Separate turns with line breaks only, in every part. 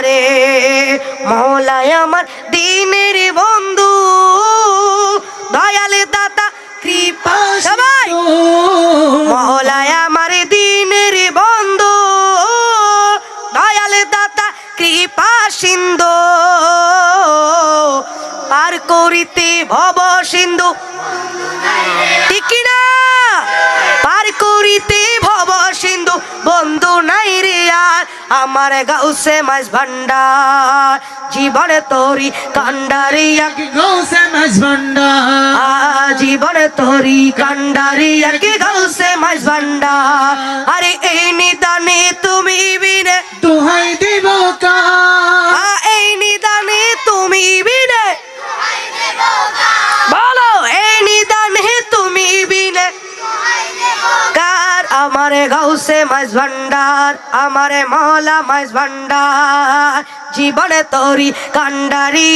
রে মওলায় আমার দিনের বন্ধু দয়াল দাতা কৃপা সবাই মওলায় আমার দিনের বন্ধু দয়াল দাতা কৃপা সিন্ধু পার করিতে ভব সিন্ধু ঠিক না পার করিতে ভব সিন্ধু বন্ধু নাই রে আর আমার গাউসে মাঝ ভান্ডার জীবনে তোরি কান্ডারিয়া
গৌসে মাঝ ভান্ডার
জীবনে তোরি কান্ডারিয়া কি গাউসে মাঝ ভান্ডার আরে এই নিদানে তুমি বিনে
দোহাই দিব কার
এই নিদানে তুমি বিনে বলো এই নিদানে তুমি বিনে কার আমারে গাউসে মাঝ ভান্ডার আমারে মওলা মাঝ ভান্ডার জীবনে তোরি কান্ডারি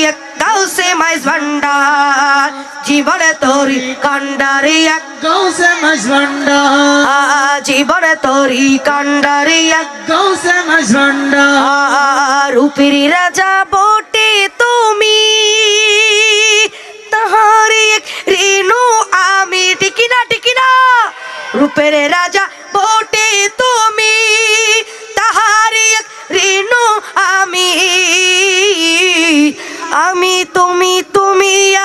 গাউসে মাঝ ভান্ডার জীবনে তোরি কান্ডারি
গৌসে মাঝ ভান্ডার
জীবনে তোরি কান্ডারি
গৌসে মাঝ ভান্ডার
রূপের রাজা বটে তুমি তাহার এক রেণু আমি টিকি না রূপের রাজা বটে তুমি তাহার এক রেণু আমি আমি তুমি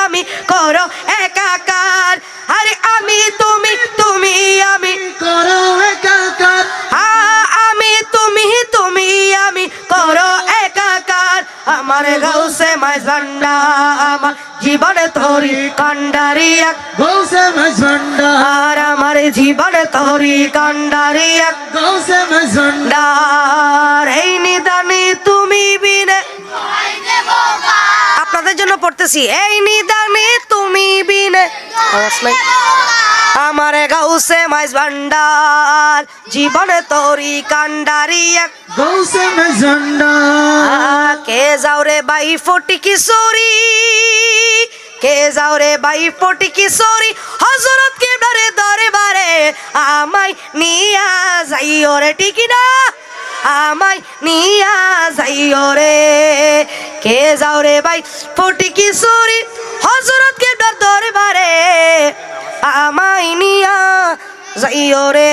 আমি করো একাকার আরে আমি তুমি আমি
করো একাকার
আমি তুমি আমি করো একাকার আমার গাউসে মাঝ ভান্ডার আমার জীবনে তোরি কান্ডারি
গৌসে মাঝ ভান্ডার
আর আমার জীবনে তোরি কান্ডারি
গৌসে মাঝ
ডার এই নিদানে তুমি বিনে আপনাদের জন্য পড়তেছি এই নিদানে তুমি বিনে আওয়াজ নাই আমার গাউসে মাঝ ভান্ডার জীবনে তোরি কান্ডারি
গৌসে মাঝ ভান্ডার
কে যাও রে বাই ফটি কিশোরী কে যাও রে বাই ফটি কিশোরী হযরত কেবলার দরবারে আমায় নিয়া যাইও রে ঠিক না আমায় নিয়া যাইও রে কে যাও রে বাই ফটি কিশোরী হযরত কেবলার দরবারে আমায় নিয়া যাইও রে।